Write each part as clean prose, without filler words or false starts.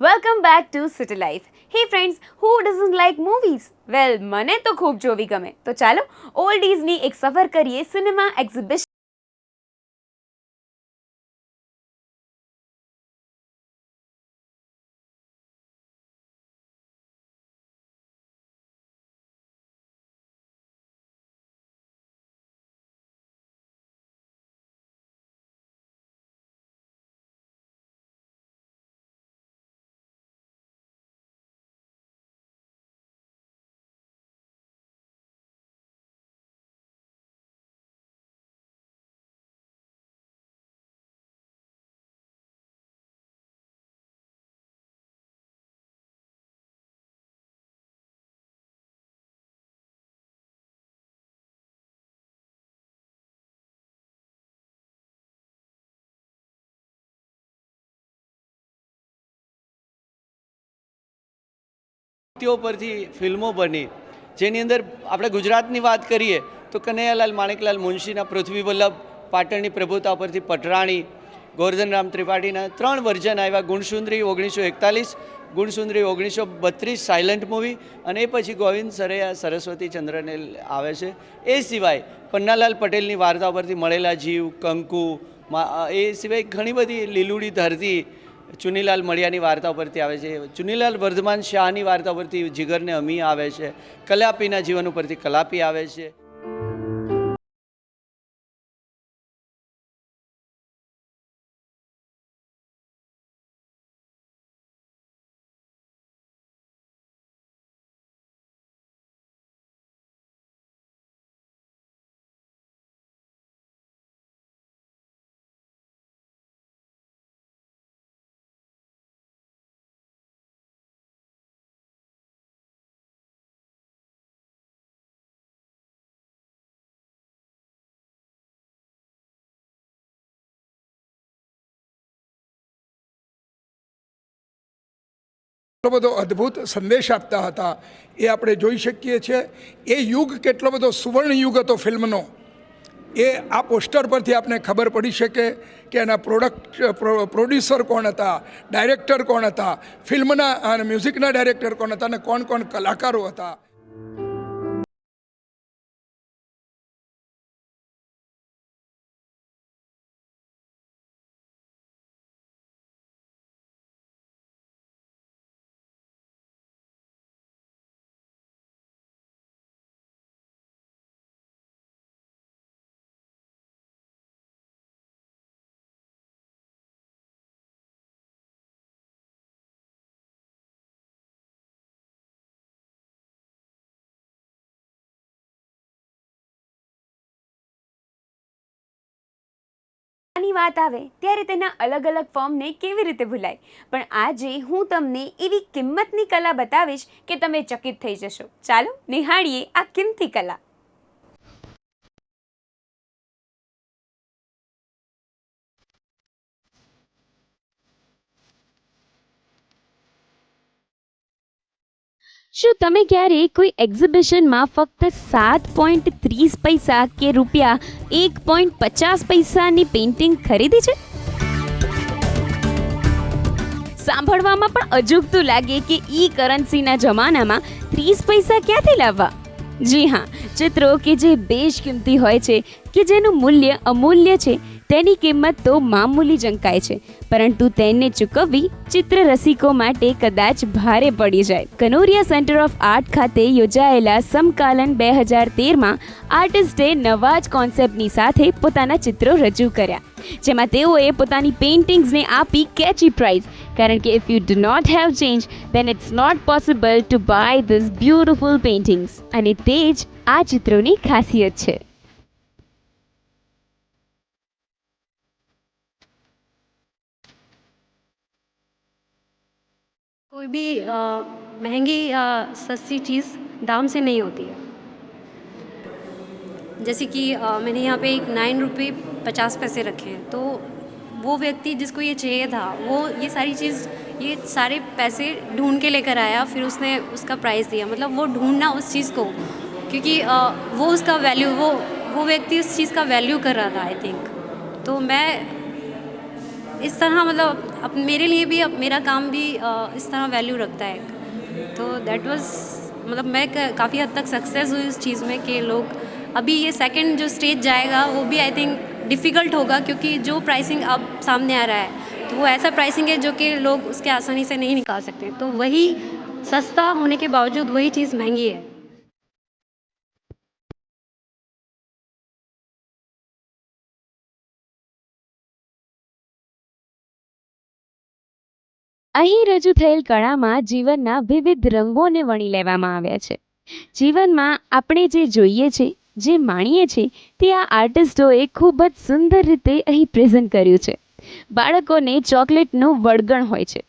Welcome back to city life. Hey friends, who doesn't like movies? Well, મને તો ખૂબ જોવી ગમે. તો ચાલો ઓલ્ડીઝની એક સફર કરીએ સિનેમા એક્ઝિબિશન. તેઓ પરથી ફિલ્મો બની, જેની અંદર આપણે ગુજરાતની વાત કરીએ તો કનૈયાલાલ માણેકલાલ મુનશીના પૃથ્વી વલ્લભ, પાટણની પ્રભુતા પરથી પટરાણી, ગોરધનરામ ત્રિપાઠીના 3 વર્ઝન આવ્યા. ગુણસુંદરી 1941, ગુણસુંદરી 1932 સાયલન્ટ મૂવી, અને એ પછી ગોવિંદ સરૈયા સરસ્વતી ચંદ્રને આવે છે. એ સિવાય પન્નાલાલ પટેલની વાર્તા પરથી મળેલા જીવ, કંકુ, એ સિવાય ઘણી બધી લીલુડી ધરતી ચુનીલાલ મળિયાની વાર્તા પરથી આવે છે. ચુનીલાલ વર્ધમાન શાહની વાર્તા પરથી જીગરને અમી આવે છે. કલાપીના જીવન ઉપરથી કલાપી આવે છે. કેટલો બધો અદ્ભુત સંદેશ આપતા હતા એ આપણે જોઈ શકીએ છીએ. એ યુગ કેટલો બધો સુવર્ણ યુગ હતો ફિલ્મનો, એ આ પોસ્ટર પરથી આપણે ખબર પડી શકે કે એના પ્રોડ્યુસર કોણ હતા, ડાયરેક્ટર કોણ હતા, ફિલ્મના અને મ્યુઝિકના ડાયરેક્ટર કોણ હતા, અને કોણ કોણ કલાકારો હતા. ની વાત આવે ત્યારે તેના અલગ અલગ ફોર્મને કેવી રીતે ભૂલાય, પણ આજે હું તમને એવી કિંમતની કલા બતાવીશ કે તમે ચકિત થઈ જશો. ચાલો નિહાળીએ આ કિંમતી કલા. શું તમે ક્યારે કોઈ એક્ઝિબિશનમાં ફક્ત 7.30 કે રૂપિયા 1.50 પેઇન્ટિંગ ખરીદી છે? સાંભળવામાં પણ અજુગતું લાગે કે ઈ કરન્સીના જમાનામાં 30 પૈસા ક્યાંથી લાવવા? જી હા, ચિત્રો કે જે બેશકિંમતી હોય છે, કે જેનું મૂલ્ય અમૂલ્ય છે, તેની કિંમત તો મામૂલી જંકાય છે, પરંતુ તેને ચૂકવવી ચિત્ર રસિકો માટે કદાચ ભારે પડી જાય. કનોરિયા સેન્ટર ઓફ આર્ટ ખાતે યોજાયેલા સમકાલન 2013માં આર્ટિસ્ટે નવા જ કોન્સેપ્ટની સાથે પોતાના ચિત્રો રજૂ કર્યા, જેમાં તેઓએ પોતાની પેઇન્ટિંગ્સને આપી કેચી પ્રાઇઝ, કારણ કે if you do not have change then it's not possible to buy this beautiful paintings. અને તે જ આ ચિત્રોની ખાસિયત છે. कोई भी महंगी या सस्ती चीज़ दाम से नहीं होती है. जैसे कि मैंने यहाँ पे एक 9 रुपये 50 पैसे रखे हैं, तो वो व्यक्ति जिसको ये चाहिए था वो ये सारी चीज़, ये सारे पैसे ढूंढ के लेकर आया, फिर उसने उसका प्राइस दिया. मतलब वो ढूंढना उस चीज़ को, क्योंकि वो उसका वैल्यू, वो व्यक्ति उस चीज़ का वैल्यू कर रहा था आई थिंक. तो मैं इस तरह मतलब अब मेरे लिए भी अब मेरा काम भी इस तरह वैल्यू रखता है। तो दैट वाज मतलब मैं काफ़ी हद तक सक्सेस हुई इस चीज़ में कि लोग अभी ये सेकंड जो स्टेज जाएगा वो भी आई थिंक डिफ़िकल्ट होगा, क्योंकि जो प्राइसिंग अब सामने आ रहा है तो वो ऐसा प्राइसिंग है जो कि लोग उसके आसानी से नहीं निकाल सकते। तो वही सस्ता होने के बावजूद वही चीज़ महंगी है। અહીં રજૂ થયેલ કળામાં જીવનના વિવિધ રંગોને વણી લેવામાં આવ્યા છે. જીવનમાં આપણે જે જોઈએ છે, જે માણીએ છીએ, તે આ આર્ટિસ્ટોએ ખૂબ જ સુંદર રીતે અહીં પ્રેઝન્ટ કર્યું છે. બાળકોને ચોકલેટનું વળગણ હોય છે,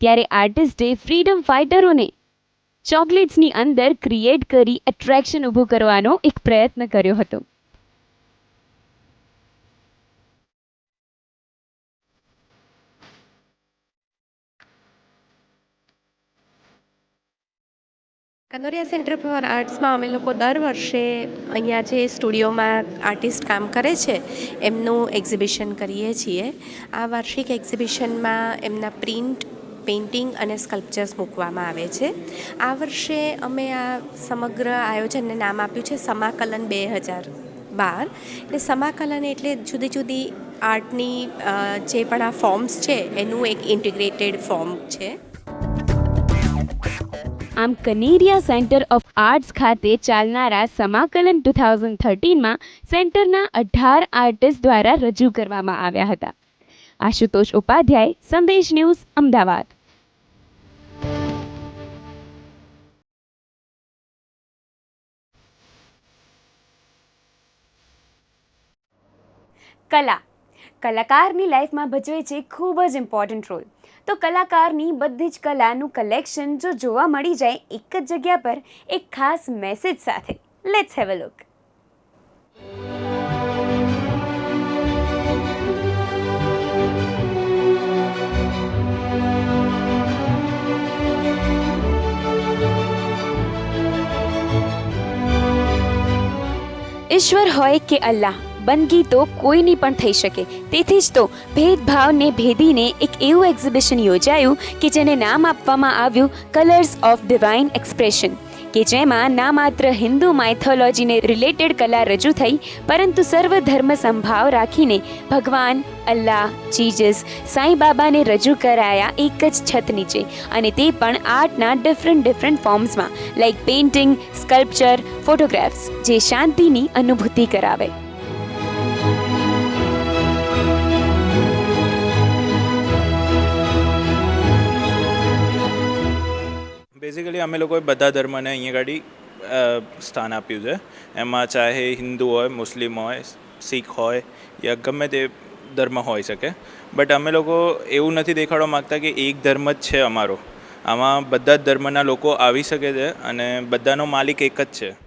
ત્યારે આર્ટિસ્ટે ફ્રીડમ ફાઇટરોને ચોકલેટ્સની અંદર ક્રિએટ કરી એટ્રેક્શન ઊભું કરવાનો એક પ્રયત્ન કર્યો હતો. કનોરિયા સેન્ટર ફોર આર્ટ્સમાં અમે લોકો દર વર્ષે અહીંયા જે સ્ટુડિયોમાં આર્ટિસ્ટ કામ કરે છે એમનું એક્ઝિબિશન કરીએ છીએ. આ વાર્ષિક એક્ઝિબિશનમાં એમના પ્રિન્ટ, પેઇન્ટિંગ અને સ્કલ્પચર્સ મૂકવામાં આવે છે. આ વર્ષે અમે આ સમગ્ર આયોજનને નામ આપ્યું છે સમાકલન 2012. એટલે સમાકલન એટલે જુદી જુદી આર્ટની જે પણ આ ફોર્મ્સ છે એનું એક ઇન્ટિગ્રેટેડ ફોર્મ છે. આમ કનેરિયા સેન્ટર ઓફ આર્ટ્સ ખાતે ચાલનારા સમાકલન 2013માં સેન્ટરના 18 આર્ટિસ્ટ દ્વારા રજૂ કરવામાં આવ્યા હતા. આશુતોષ ઉપાધ્યાય, સંદેશ ન્યૂઝ, અમદાવાદ. કલાકારની લાઈફમાં ભજવે છે ખૂબ જ ઇમ્પોર્ટન્ટ રોલ. તો કલાકારની બધી જ કલાનું કલેક્શન જો જોવા મળી જાય એક જ જગ્યા પર એક ખાસ મેસેજ સાથે, લેટ્સ હેવ અ લુક. ઈશ્વર હોય કે અલ્લાહ, બંદગી તો કોઈની પણ થઈ શકે. તેથી જ તો ભેદભાવને ભેદીને એક એવું એક્ઝિબિશન યોજાયું કે જેને નામ આપવામાં આવ્યું કલર્સ ઓફ ડિવાઇન એક્સપ્રેશન, કે જેમાં ના માત્ર હિન્દુ માઇથોલોજીને રિલેટેડ કલા રજૂ થઈ, પરંતુ સર્વધર્મ સંભાવ રાખીને ભગવાન, અલ્લાહ, જીસસ, સાંઈ બાબાને રજૂ કરાયા એક જ છત નીચે, અને તે પણ આર્ટના ડિફરન્ટ ફોર્મ્સમાં, લાઇક પેઇન્ટિંગ, સ્કલ્પચર, ફોટોગ્રાફ્સ, જે શાંતિની અનુભૂતિ કરાવે. બેઝિકલી અમે લોકોએ બધા ધર્મને અહીંયા ગાડી સ્થાન આપ્યું છે. એમાં ચાહે હિન્દુ હોય, મુસ્લિમ હોય, શીખ હોય યા ગમે તે ધર્મ હોઈ શકે. બટ અમે લોકો એવું નથી દેખાડવા માગતા કે એક ધર્મ જ છે અમારો. આમાં બધા જ ધર્મના લોકો આવી શકે છે અને બધાનો માલિક એક જ છે.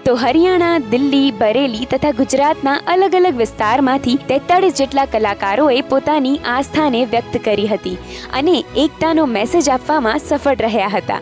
તો હરિયાણા, દિલ્હી, બરેલી તથા ગુજરાતના અલગ અલગ વિસ્તારમાંથી 43 જેટલા કલાકારોએ પોતાની આસ્થાને વ્યક્ત કરી હતી અને એકતાનો મેસેજ આપવામાં સફળ રહ્યા હતા.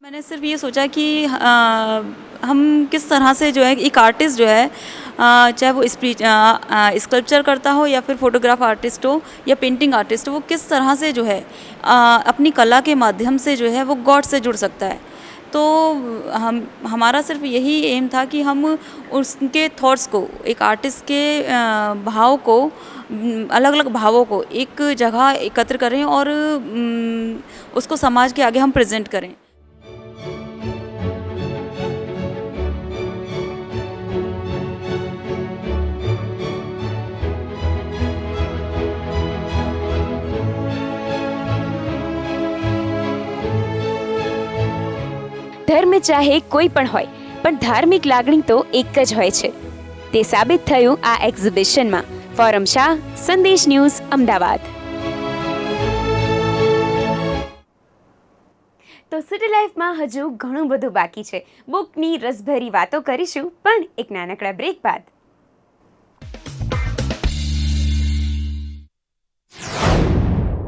मैंने सिर्फ ये सोचा कि हम किस तरह से जो है एक आर्टिस्ट जो है चाहे वो स्कल्पचर करता हो या फिर फोटोग्राफ आर्टिस्ट हो या पेंटिंग आर्टिस्ट हो, वो किस तरह से जो है अपनी कला के माध्यम से जो है वो गॉड से जुड़ सकता है. तो हमारा सिर्फ यही एम था कि हम उसके थॉट्स को, एक आर्टिस्ट के भाव को, अलग अलग भावों को एक जगह एकत्र करें और उसको समाज के आगे हम प्रेजेंट करें. ધર્મ ચાહે કોઈ પણ હોય, પણ ધાર્મિક લાગણી તો એક જ હોય છે. તે સાબિત થયું આ એક્ઝિબિશનમાં. ફોરમ શાહ, સંદેશ ન્યૂઝ, અમદાવાદ. તો સિટી લાઈફમાં હજુ ઘણું બધું બાકી છે. બુકની રસભરી વાતો કરીશું પણ એક નાનકડા બ્રેક બાદ.